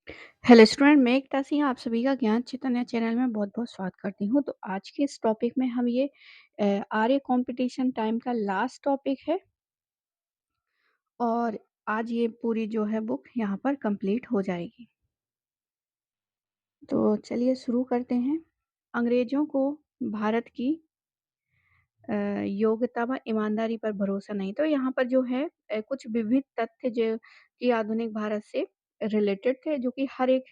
Hello student, मैं एकता सिंह आप सभी का ज्ञान चैतन्य चैनल में बहुत-बहुत स्वागत करती हूँ। तो आज के इस टॉपिक में हम आर्य कंपटीशन टाइम का लास्ट टॉपिक है और आज ये पूरी जो है बुक यहाँ पर कंप्लीट हो जाएगी। तो चलिए शुरू करते हैं। अंग्रेज़ों को भारत की योग्यता व ईमानदारी पर भरोसा नहीं। तो यहाँ पर जो है कुछ विविध तथ्य जो कि आधुनिक भारत से रिलेटेड थे, जो कि हर एक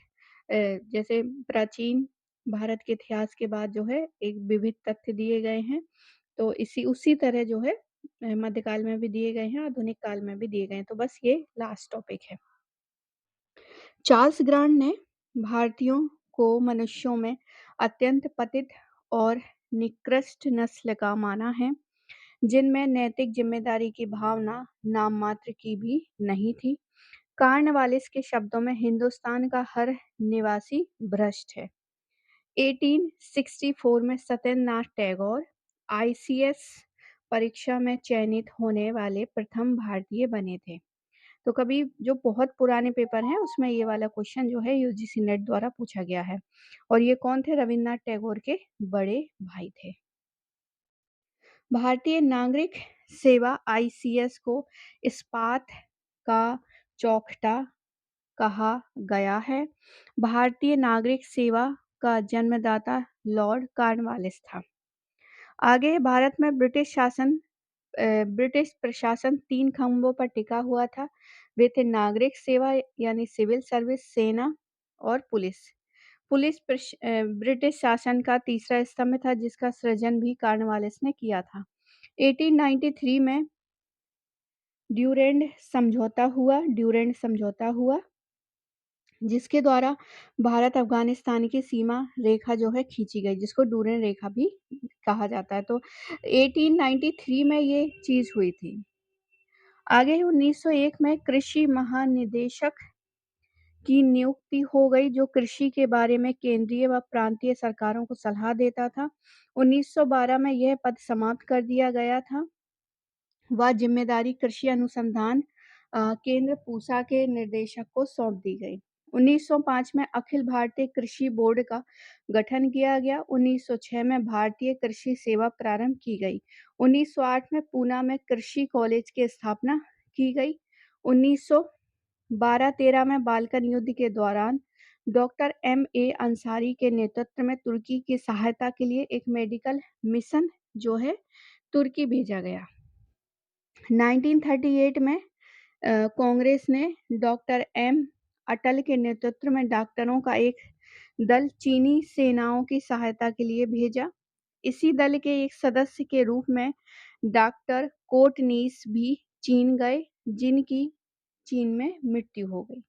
जैसे प्राचीन भारत के इतिहास के बाद जो है एक विविध तथ्य दिए गए हैं। तो इसी उसी तरह जो है मध्यकाल में भी दिए गए हैं, आधुनिक काल में भी दिए गए हैं। तो बस ये लास्ट टॉपिक है। चार्ल्स ग्रांट ने भारतीयों को मनुष्यों में अत्यंत पतित और निकृष्ट नस्ल का माना है, जिनमें नैतिक जिम्मेदारी की भावना नाम मात्र की भी नहीं थी। कार्नवालिस के शब्दों में हिंदुस्तान का हर निवासी भ्रष्ट है। 1864 में सत्येंद्रनाथ टैगोर आईसीएस परीक्षा में चयनित होने वाले प्रथम भारतीय बने थे। तो कभी जो बहुत पुराने पेपर हैं उसमें ये वाला क्वेश्चन जो है यूजीसी नेट द्वारा पूछा गया है। और ये कौन थे? रविन्द्रनाथ टैगोर के बड़े भाई थे। भारतीय नागरिक सेवा आईसीएस को इस्पात का चौखटा कहा गया है। भारतीय नागरिक सेवा का जन्मदाता लॉर्ड कॉर्नवालिस था। आगे भारत में ब्रिटिश प्रशासन 3 खंभों पर टिका हुआ था। वे थे नागरिक सेवा यानी सिविल सर्विस, सेना और पुलिस। ब्रिटिश शासन का तीसरा स्तंभ था, जिसका सृजन भी कॉर्नवालिस ने किया था। 1893 में ड्यूरेंड समझौता हुआ, जिसके द्वारा भारत अफ़गानिस्तान की सीमा रेखा जो है खींची गई, जिसको डूरेंड रेखा भी कहा जाता है। तो 1893 में ये चीज़ हुई थी। आगे 1901 में कृषि महानिदेशक की नियुक्ति हो गई, जो कृषि के बारे में केंद्रीय व प्रांतीय सरकारों को सलाह देता था। 1912 में यह पद समाप्त कर दिया गया था। वह जिम्मेदारी कृषि अनुसंधान केंद्र पूसा के निर्देशक को सौंप दी गई। 1905 में अखिल भारतीय कृषि बोर्ड का गठन किया गया। 1906 में भारतीय कृषि सेवा प्रारंभ की गई। 1908 में पूना में कृषि कॉलेज की स्थापना की गई। 1912-13 में बाल्कन युद्ध के दौरान डॉक्टर एम.ए. अंसारी के नेतृत्व में तुर्की की सहायता के लिए एक मेडिकल मिशन जो है तुर्की भेजा गया। 1938 में कांग्रेस ने डॉक्टर एम अटल के नेतृत्व में डॉक्टरों का एक दल चीनी सेनाओं की सहायता के लिए भेजा। इसी दल के एक सदस्य के रूप में डॉक्टर कोटनीस भी चीन गए, जिनकी चीन में मृत्यु हो गई।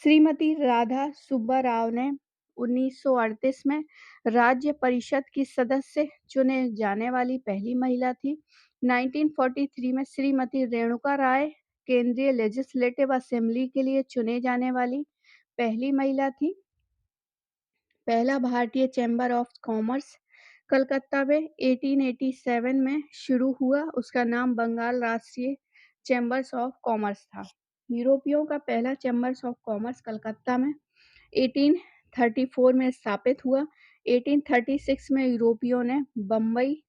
श्रीमती राधा सुब्बा राव ने 1938 में राज्य परिषद की सदस्य चुने जाने वाली पहली महिला थी। 1943 में श्रीमती रेणुका राय केंद्रीय लेजिस्लेटिव असेंबली के लिए चुने जाने वाली पहली महिला थी। पहला भारतीय चैम्बर ऑफ कॉमर्स कलकत्ता में 1887 में शुरू हुआ। उसका नाम बंगाल राष्ट्रीय चैम्बर्स ऑफ कॉमर्स था। यूरोपियों का पहला चैम्बर्स ऑफ कॉमर्स कलकत्ता में 1834 में स्थापित हुआ। 1836 में यूरोपियों ने बम्बई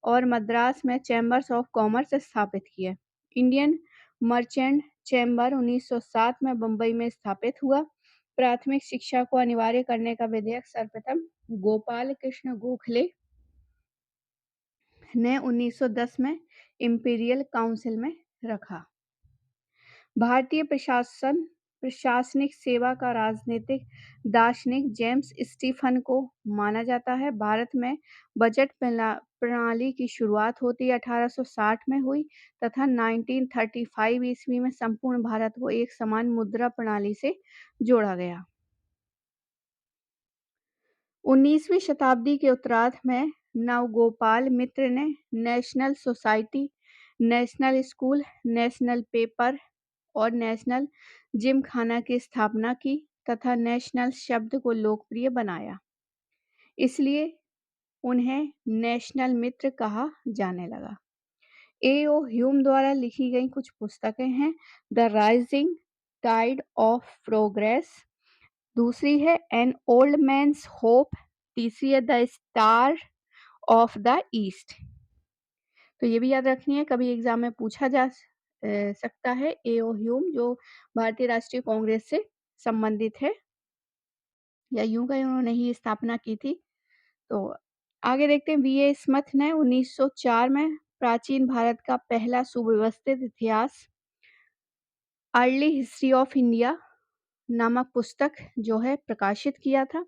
और मद्रास में चैम्बर्स ऑफ कॉमर्स स्थापित किए। इंडियन मर्चेंट चैम्बर 1907 में बम्बई में स्थापित हुआ। प्राथमिक शिक्षा को अनिवार्य करने का विधेयक सर्वप्रथम गोपाल कृष्ण गोखले ने 1910 में इंपीरियल काउंसिल में रखा। भारतीय प्रशासनिक सेवा का राजनीतिक दार्शनिक जेम्स स्टीफन को माना जाता है। भारत में बजट प्रणाली की शुरुआत होती 1860 में हुई तथा 1935 ईस्वी में संपूर्ण भारत को एक समान मुद्रा प्रणाली से जोड़ा गया। 19वीं शताब्दी के उत्तरार्ध में नवगोपाल मित्र ने national society, national school, national paper और नेशनल जिमखाना की स्थापना की तथा नेशनल शब्द को लोकप्रिय बनाया। इसलिए उन्हें नेशनल मित्र कहा जाने लगा। ए.ओ. ह्यूम द्वारा लिखी गई कुछ पुस्तकें हैं। The rising tide of progress, दूसरी है एन ओल्ड मैन्स होप, तीसरी है the star of the east. तो ये भी याद रखनी है, कभी एग्जाम में पूछा जा सकता है। ए.ओ. ह्यूम जो भारतीय राष्ट्रीय कांग्रेस से संबंधित है, या यूं कहें उन्होंने ही स्थापना की थी। तो आगे देखते हैं, वी.ए. स्मिथ ने 1904 में प्राचीन भारत का पहला सुव्यवस्थित इतिहास अर्ली हिस्ट्री ऑफ इंडिया नामक पुस्तक जो है प्रकाशित किया था।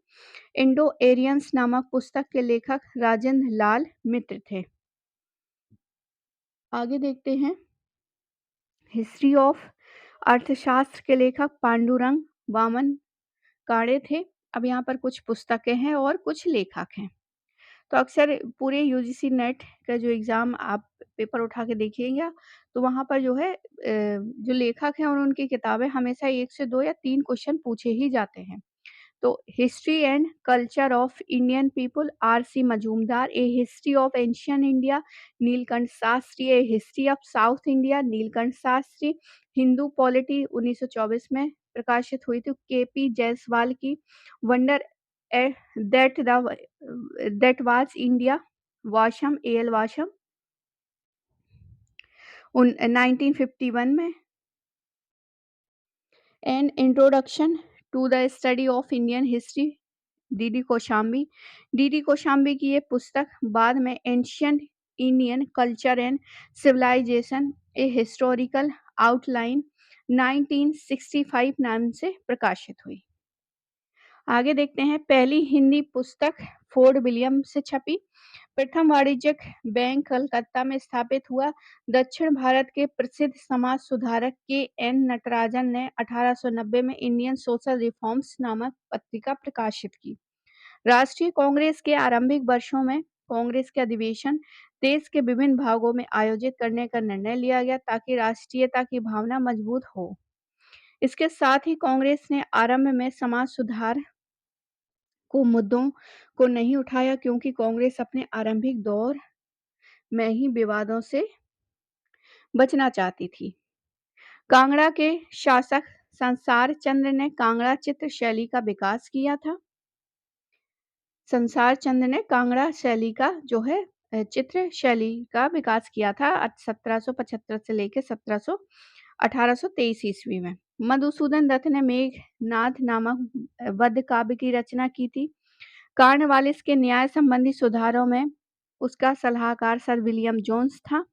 इंडो एरियंस नामक पुस्तक के लेखक राजेंद्र लाल मित्र थे। आगे देखते हैं, हिस्ट्री ऑफ अर्थशास्त्र के लेखक पांडुरंग वामन काणे थे। अब यहाँ पर कुछ पुस्तकें हैं और कुछ लेखक हैं। तो अक्सर पूरे यूजीसी नेट का जो एग्ज़ाम आप पेपर उठा के देखिएगा, तो वहाँ पर जो है जो लेखक हैं और उनकी किताबें हमेशा 1 से 2 या 3 क्वेश्चन पूछे ही जाते हैं। तो history and culture of Indian people R C. Majumdar, a history of ancient India Nilakanta Sastri, a history of South India Nilakanta Sastri, Hindu polity 1924 में प्रकाशित हुई थी के.पी. जायसवाल की, wonder that was India Basham, A L. Basham 1951 में, an introduction to the study of Indian history D D. Kosambi. D D. Kosambi की ये पुस्तक बाद में ancient Indian culture and civilisation a historical outline 1965 नाम से प्रकाशित हुई। आगे देखते हैं, पहली हिंदी पुस्तक फोर्ड विलियम से छपी। प्रथम वाणिज्यिक बैंक कलकत्ता में स्थापित हुआ। दक्षिण भारत के प्रसिद्ध समाज सुधारक के एन नटराजन ने 1890 में इंडियन सोशल रिफॉर्म्स नामक पत्रिका प्रकाशित की। राष्ट्रीय कांग्रेस के आरंभिक वर्षों में कांग्रेस के अधिवेशन देश के विभिन्न भागों में आयोजित करने का निर्णय लिया गया ताकि राष्ट्रीयता की भावना मजबूत हो। इसके साथ ही कांग्रेस ने आरंभ में समाज सुधार को मुद्दों को नहीं उठाया, क्योंकि कांग्रेस अपने आरंभिक दौर में ही विवादों से बचना चाहती थी। कांगड़ा के शासक संसार चंद्र ने कांगड़ा चित्र शैली का विकास किया था। संसार चंद्र ने कांगड़ा शैली का जो है चित्र शैली का विकास किया था 1775 से लेकर 1823 ईस्वी में। मधुसूदन दत्त ने मेघनाद नामक वध काव्य की रचना की थी। कार्नवालिस के न्याय संबंधी सुधारों में उसका सलाहकार सर विलियम जोन्स था।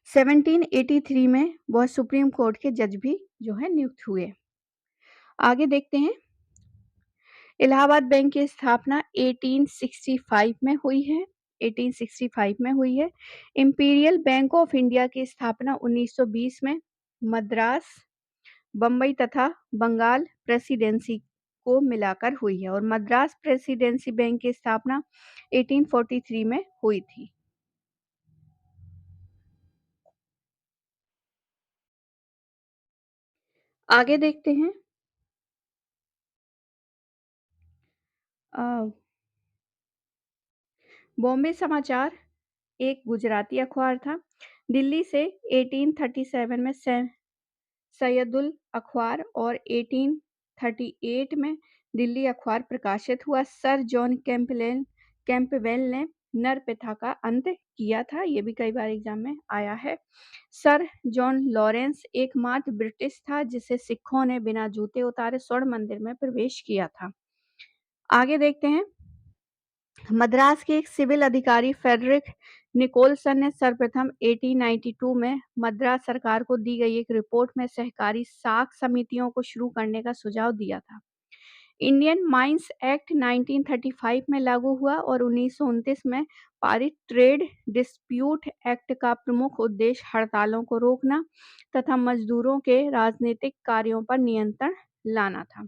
1783 में वह सुप्रीम कोर्ट के जज भी जो है नियुक्त हुए। आगे देखते हैं, इलाहाबाद बैंक की स्थापना 1865 में हुई है। 1865 में हुई है। इंपीरियल बैंक ऑफ इंडिया की स्थापना 1920 में मद्रास, बम्बई तथा बंगाल प्रेसिडेंसी को मिलाकर हुई है, और मद्रास प्रेसिडेंसी बैंक की स्थापना 1843 में हुई थी। आगे देखते हैं, बॉम्बे समाचार एक गुजराती अखबार था। दिल्ली से 1837 में सैयदुल अखबार और 1838 में दिल्ली अखबार प्रकाशित हुआ। सर जॉन कैंपबेल ने नर प्रथा का अंत किया था। ये भी कई बार एग्जाम में आया है। सर जॉन लॉरेंस एकमात्र ब्रिटिश था जिसे सिखों ने बिना जूते उतारे स्वर्ण मंदिर में प्रवेश किया था। आगे देखते हैं, मद्रास के एक सिविल अधिकारी फेडरिक निकोलसन ने सर्वप्रथम 1892 में मद्रास सरकार को दी गई एक रिपोर्ट में सहकारी साख समितियों को शुरू करने का सुझाव दिया था। इंडियन माइंस एक्ट 1935 में लागू हुआ और 1929 में पारित ट्रेड डिस्प्यूट एक्ट का प्रमुख उद्देश्य हड़तालों को रोकना तथा मजदूरों के राजनीतिक कार्यों पर नियंत्रण लाना था।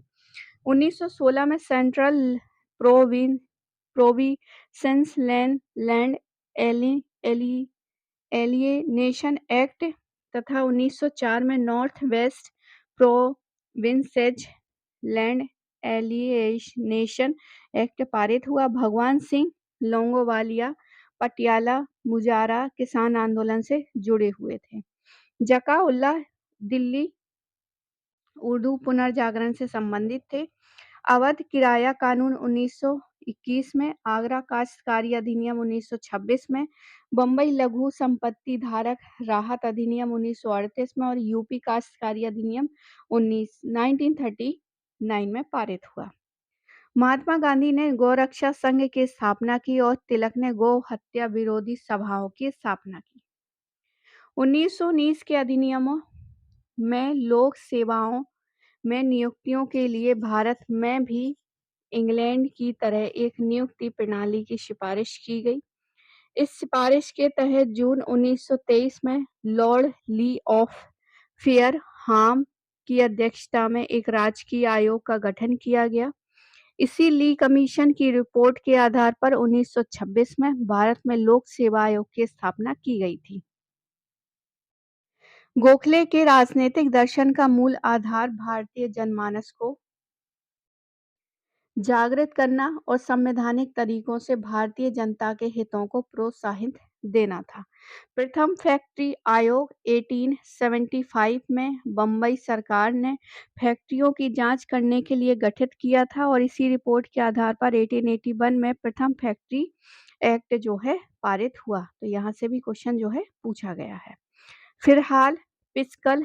1916 में central provinces land alienation act तथा 1904 में north west provinces land alienation act पारित हुआ। भगवान सिंह लोंगोवालिया पटियाला मुजारा किसान आंदोलन से जुड़े हुए थे। जका उल्लाह दिल्ली उर्दू पुनर्जागरण से संबंधित थे। अवध किराया कानून 1921 में, आगरा काश्तकारी अधिनियम 1926 में, बम्बई लघु संपत्ति धारक राहत अधिनियम 1938 में और यूपी काश्तकारी अधिनियम 1939 में पारित हुआ। महात्मा गांधी ने गौरक्षा संघ की स्थापना की और तिलक ने गौ हत्या विरोधी सभाओं की स्थापना की। 1919 के अधिनियमों में लोक सेवाओं में नियुक्तियों के लिए भारत में भी इंग्लैंड की तरह एक नियुक्ति प्रणाली की सिफारिश की गई। इस सिफारिश के तहत जून 1923 में लॉर्ड ली ऑफ फेयरहाम की अध्यक्षता में एक राजकीय आयोग का गठन किया गया। इसी ली कमीशन की रिपोर्ट के आधार पर 1926 में भारत में लोक सेवा आयोग की स्थापना की गई थी। गोखले के राजनीतिक दर्शन का मूल आधार भारतीय जनमानस को जागृत करना और संवैधानिक तरीकों से भारतीय जनता के हितों को प्रोत्साहित देना था। प्रथम फैक्ट्री आयोग 1875 में बम्बई सरकार ने फैक्ट्रियों की जांच करने के लिए गठित किया था और इसी रिपोर्ट के आधार पर 1881 में प्रथम फैक्ट्री एक्ट जो है पारित हुआ। तो यहाँ से भी क्वेश्चन जो है पूछा गया है। फिलहाल फिस्कल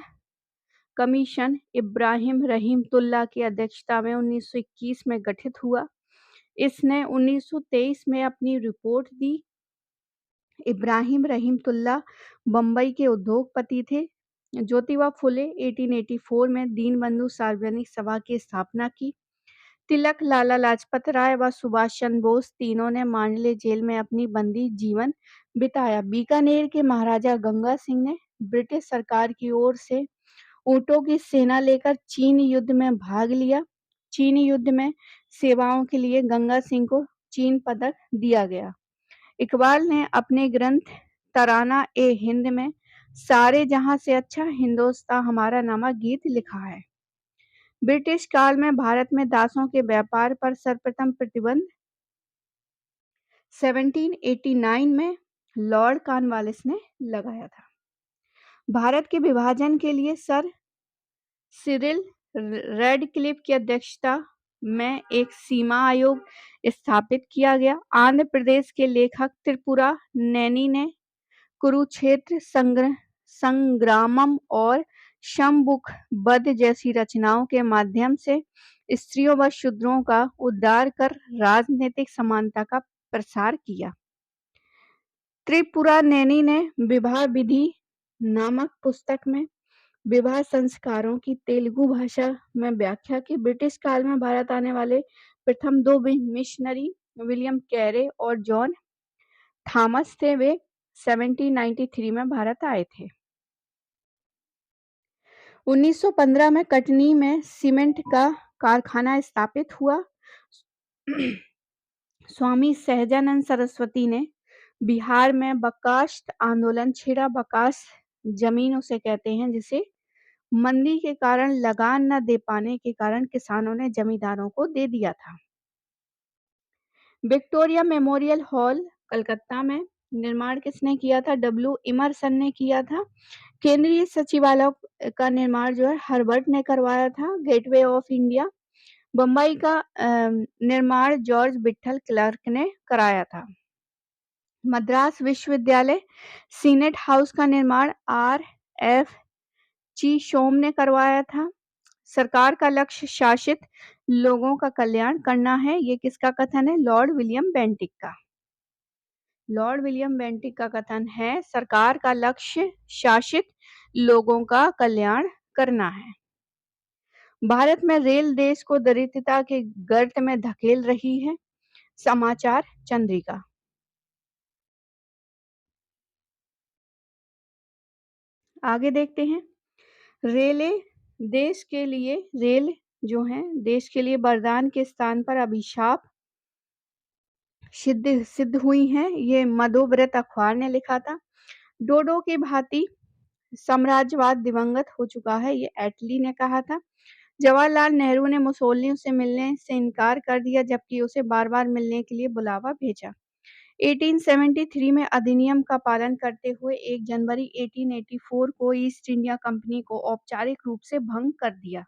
कमीशन इब्राहिम रहीमतुल्ला की अध्यक्षता में 1921 में गठित हुआ। इसने 1923 में अपनी रिपोर्ट दी। इब्राहिम रहीमतुल्ला बम्बई के उद्योगपति थे। ज्योतिबा फुले 1884 में दीनबंधु सार्वजनिक सभा की स्थापना की। तिलक, लाला लाजपत राय व सुभाष चंद्र बोस तीनों ने मांडले जेल में अपनी बंदी जीवन बिताया। बीकानेर के महाराजा गंगा सिंह ने ब्रिटिश सरकार की ओर से ऊँटों की सेना लेकर चीन युद्ध में भाग लिया। चीन युद्ध में सेवाओं के लिए गंगा सिंह को चीन पदक दिया गया। इकबाल ने अपने ग्रंथ तराना ए हिंद में सारे जहां से अच्छा हिंदुस्तान हमारा नामा गीत लिखा है। ब्रिटिश काल में भारत में दासों के व्यापार पर सर्वप्रथम प्रतिबंध 1789 में लॉर्ड कॉर्नवालिस ने लगाया था। भारत के विभाजन के लिए सर सिरिल रेडक्लिफ की अध्यक्षता में एक सीमा आयोग स्थापित किया गया। आंध्र प्रदेश के लेखक त्रिपुरा नैनी ने कुरुक्षेत्र संग्रामम और शंभुक वध जैसी रचनाओं के माध्यम से स्त्रियों व शूद्रों का उद्धार कर राजनीतिक समानता का प्रसार किया। त्रिपुरा नैनी ने विवाह विधि नामक पुस्तक में विवाह संस्कारों की तेलुगु भाषा में व्याख्या की। ब्रिटिश काल में भारत आने वाले प्रथम दो मिशनरी विलियम कैरे और जॉन थॉमस थे। वे 1793 में भारत आए थे। 1915 में कटनी में सीमेंट का कारखाना स्थापित हुआ। स्वामी सहजानंद सरस्वती ने बिहार में बकास्ट आंदोलन छेड़ा। बकास्ट जमीन उसे कहते हैं जिसे मंदी के कारण लगान न दे पाने के कारण किसानों ने जमींदारों को दे दिया था। विक्टोरिया मेमोरियल हॉल कलकत्ता में निर्माण किसने किया था? डब्ल्यू इमर्सन ने किया था। केंद्रीय सचिवालय का निर्माण जो है हर्बर्ट ने करवाया था। गेटवे ऑफ इंडिया बम्बई का निर्माण जॉर्ज विठल क्लर्क ने कराया था। मद्रास विश्वविद्यालय सीनेट हाउस का निर्माण आर एफ ची शोम ने करवाया था। सरकार का लक्ष्य शासित लोगों का कल्याण करना है। ये किसका कथन है? लॉर्ड विलियम बेंटिक का। लॉर्ड विलियम बेंटिक का कथन है सरकार का लक्ष्य शासित लोगों का कल्याण करना है। भारत में रेल देश को दरिद्रता के गर्त में धकेल रही है। समाचार चंद्रिका। आगे देखते हैं। रेल जो है देश के लिए वरदान के स्थान पर अभिशाप सिद्ध हुई हैं। ये मधुव्रत अखबार ने लिखा था। डोडो की भांति साम्राज्यवाद दिवंगत हो चुका है, ये एटली ने कहा था। जवाहरलाल नेहरू ने मुसोलिनी से मिलने से इनकार कर दिया जबकि उसे बार-बार मिलने के लिए बुलावा भेजा। 1873 में अधिनियम का पालन करते हुए 1 जनवरी 1884 को ईस्ट इंडिया कंपनी को औपचारिक रूप से भंग कर दिया।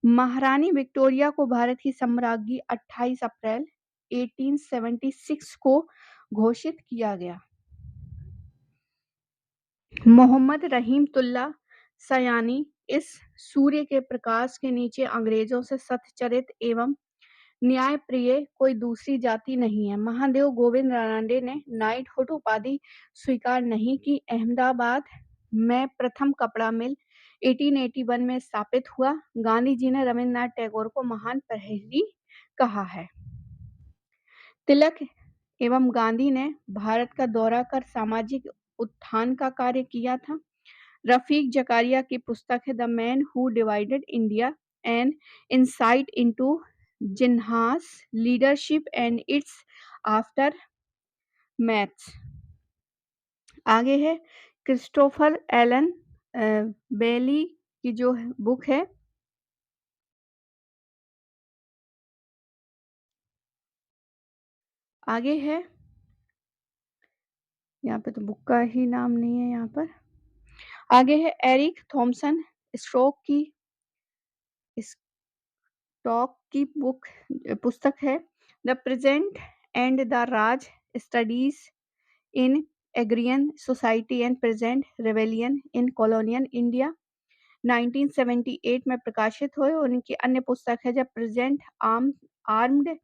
महारानी विक्टोरिया को भारत की सम्राज्ञी 28 अप्रैल 1876 को घोषित किया गया। मोहम्मद रहीमतुल्लाह सयानी इस सूर्य के प्रकाश के नीचे अंग्रेजों से सच्चरित एवं न्यायप्रिय कोई दूसरी जाति नहीं है। महादेव गोविंद रानडे ने नाइटहुड उपाधि स्वीकार नहीं की। अहमदाबाद में प्रथम कपड़ा मिल 1881 में स्थापित हुआ। गांधी जी ने रविन्द्रनाथ टैगोर को महान प्रहरी कहा है। तिलक एवं गांधी ने भारत का दौरा कर सामाजिक उत्थान का कार्य किया था। रफीक जकारिया की पुस्तक है the man who divided India an insight into Jinnah's leadership and its aftermaths. आगे है क्रिस्टोफर एलन बेली की जो बुक है आगे है, यहाँ पे तो बुक का ही नाम नहीं है यहाँ पर। आगे है एरिक थॉमसन स्टॉक की पुस्तक है the present and the Raj studies in agrarian society and present rebellion in colonial India 1978 में प्रकाशित हुए। उनकी अन्य पुस्तक है the present armed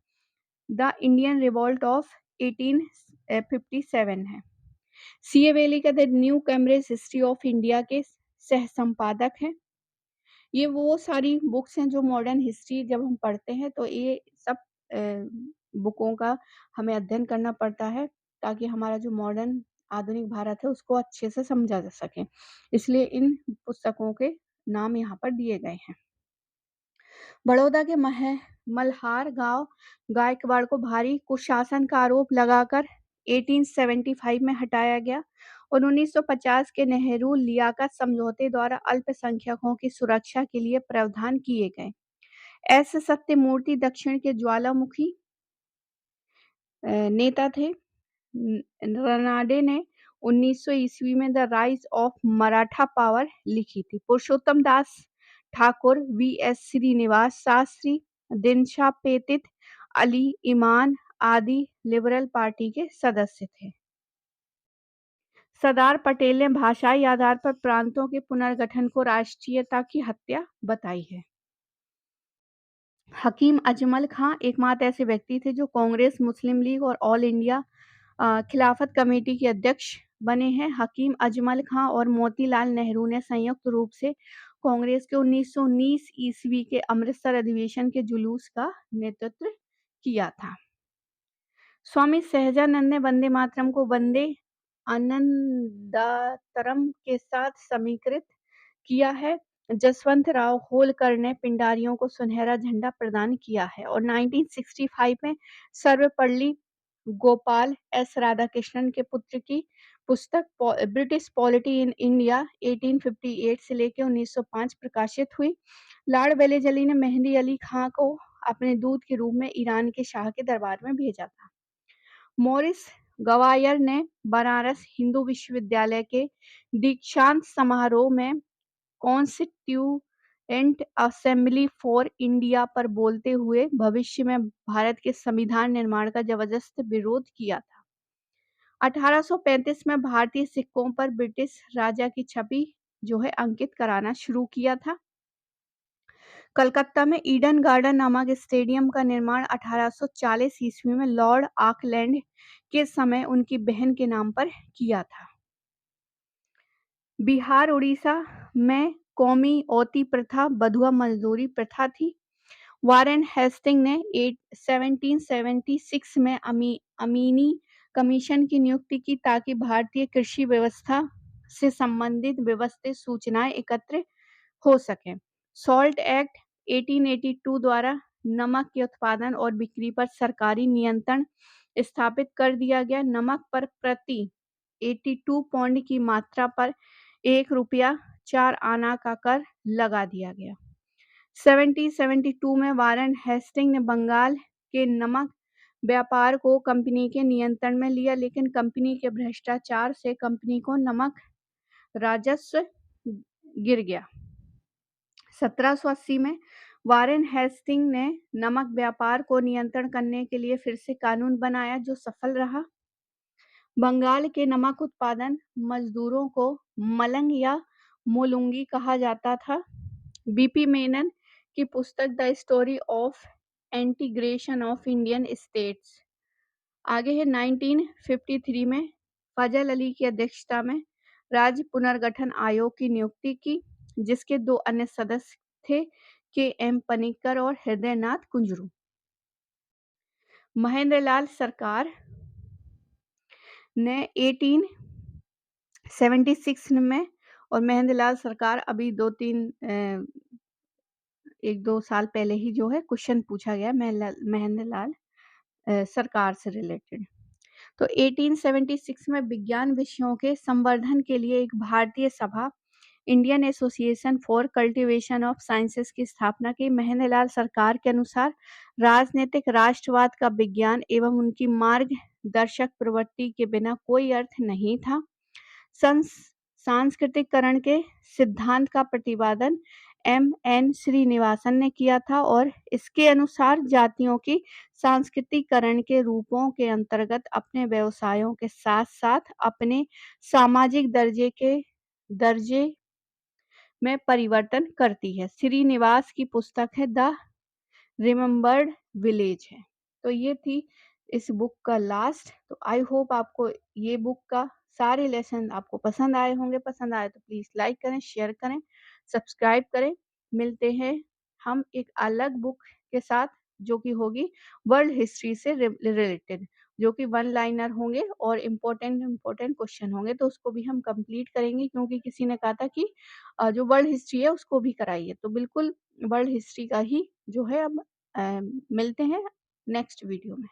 the Indian revolt of 1857 है। सीए वेली का the new Cambridge history of India के सह संपादक हैं। ये वो सारी बुक्स हैं जो मॉडर्न हिस्ट्री जब हम पढ़ते हैं तो ये सब बुकों का हमें अध्ययन करना पड़ता है ताकि हमारा जो मॉडर्न आधुनिक भारत है उसको अच्छे से समझा जा सके। इसलिए इन पुस्तकों के नाम यहाँ पर दिए गए हैं। बड़ौदा के मल्हार गांव गायकवाड़ को भारी कुशासन का आरोप लगाकर 1875 में हटाया गया और 1950 के नेहरू लियाकत समझौते द्वारा अल्पसंख्यकों की सुरक्षा के लिए प्रावधान किए गए। एस सत्यमूर्ति दक्षिण के ज्वालामुखी नेता थे। रानडे ने 1900 ईस्वी में the rise of Maratha power लिखी थी। पुरुषोत्तम दास ठाकुर, वी एस श्रीनिवास शास्त्री, दिनशा पेतित, अली इमान आदि लिबरल पार्टी के सदस्य थे। सरदार पटेल ने भाषाई आधार पर प्रांतों के पुनर्गठन को राष्ट्रीयता की हत्या बताई है। हकीम अजमल खां एकमात्र ऐसे व्यक्ति थे जो कांग्रेस, मुस्लिम लीग और ऑल इंडिया खिलाफत कमेटी के अध्यक्ष बने हैं। हकीम अजमल खां और मोतीलाल नेहरू ने संयुक्त रूप से कांग्रेस के 1919 ईस्वी के अमृतसर अधिवेशन के जुलूस का नेतृत्व किया था। स्वामी सहजानंद ने वंदे मातरम को वंदे आनंदातरम के साथ समीकृत किया है। जसवंत राव होलकर ने पिंडारियों को सुनहरा झंडा प्रदान किया है और 1965 में सर्वपल्ली गोपाल एस राधाकृष्णन के पुत्र की पुस्तक ब्रिटिश पॉलिटी इन इंडिया 1858 से लेकर 1905 प्रकाशित हुई। लॉर्ड वेलेजली ने मेहंदी अली खां को अपने दूत के रूप में ईरान के शाह के दरबार में भेजा था। मॉरिस गवायर ने बनारस हिंदू विश्वविद्यालय के दीक्षांत समारोह में कॉन्स्टिट्यूएंट असेंबली फॉर इंडिया पर बोलते हुए भविष्य में भारत के संविधान निर्माण का जबरदस्त विरोध किया था। 1835 में भारतीय सिक्कों पर ब्रिटिश राजा की छवि जो है अंकित कराना शुरू किया था। कलकत्ता में ईडन गार्डन नामक स्टेडियम का निर्माण 1840 ईस्वी में लॉर्ड ऑकलैंड के समय उनकी बहन के नाम पर किया था। बिहार उड़ीसा में कौमी ओती प्रथा बधुआ मजदूरी प्रथा थी। वारेन हेस्टिंग ने 1776 में अमीनी कमीशन की नियुक्ति की ताकि भारतीय कृषि व्यवस्था से संबंधित व्यवस्थित सूचनाएं एकत्र हो सकें। सॉल्ट एक्ट 1882 द्वारा नमक के उत्पादन और बिक्री पर सरकारी नियंत्रण स्थापित कर दिया गया। नमक पर प्रति 82 पौंड की मात्रा पर ₹1 आना का कर लगा दिया गया। 1772 में वारेन हेस्टिंग ने बंगाल के नमक व्यापार को कंपनी के नियंत्रण में लिया, लेकिन कंपनी के भ्रष्टाचार से कंपनी को नमक राजस्व गिर गया। 1780 में वारेन हेस्टिंग ने नमक व्यापार को नियंत्रण करने के लिए फिर से कानून बनाया जो सफल रहा। बंगाल के नमक उत्पादन मजदूरों को मलंग या मोलूंगी कहा जाता था। बीपी मेनन की पुस्तक the story of integration of Indian states. आगे है 1953 में फजल अली की अध्यक्षता में राज्य पुनर्गठन आयोग की नियुक्ति की, जिसके 2 अन्य सदस्य थे के एम पनिक्कर और हृदयनाथ कुंजरू। महेंद्र लाल सरकार ने 1876 में, और महेंद्र लाल सरकार अभी 1-2 साल पहले ही जो है क्वेश्चन पूछा गया महेंद्र लाल सरकार से रिलेटेड। तो 1876 में विज्ञान विषयों के संवर्धन के लिए एक भारतीय सभा Indian association for cultivation of sciences की स्थापना की। महेंद्र लाल सरकार के अनुसार राजनीतिक राष्ट्रवाद का विज्ञान एवं उनकी मार्गदर्शक प्रवृत्ति के बिना कोई अर्थ नहीं था। सांस्कृतिकरण के सिद्धांत का प्रतिपादन एम.एन. श्रीनिवासन ने किया था और इसके अनुसार जातियों की सांस्कृतिकरण के रूपों के अंतर्गत अपने व्यवसायों के साथ-साथ अपने सामाजिक दर्जे में परिवर्तन करती है। श्रीनिवास की पुस्तक है द रिमेम्बर्ड विलेज है। तो ये थी इस बुक का लास्ट। तो आई होप आपको ये बुक का सारे लेसन आपको पसंद आए होंगे। पसंद आए तो प्लीज लाइक करें, शेयर करें, सब्सक्राइब करें। मिलते हैं हम एक अलग बुक के साथ जो कि होगी वर्ल्ड हिस्ट्री से रिलेटेड, जो कि वन लाइनर होंगे और इम्पोर्टेंट क्वेश्चन होंगे। तो उसको भी हम कंप्लीट करेंगे, क्योंकि किसी ने कहा था कि जो वर्ल्ड हिस्ट्री है उसको भी कराइए। तो बिल्कुल वर्ल्ड हिस्ट्री का ही जो है अब मिलते हैं नेक्स्ट वीडियो में।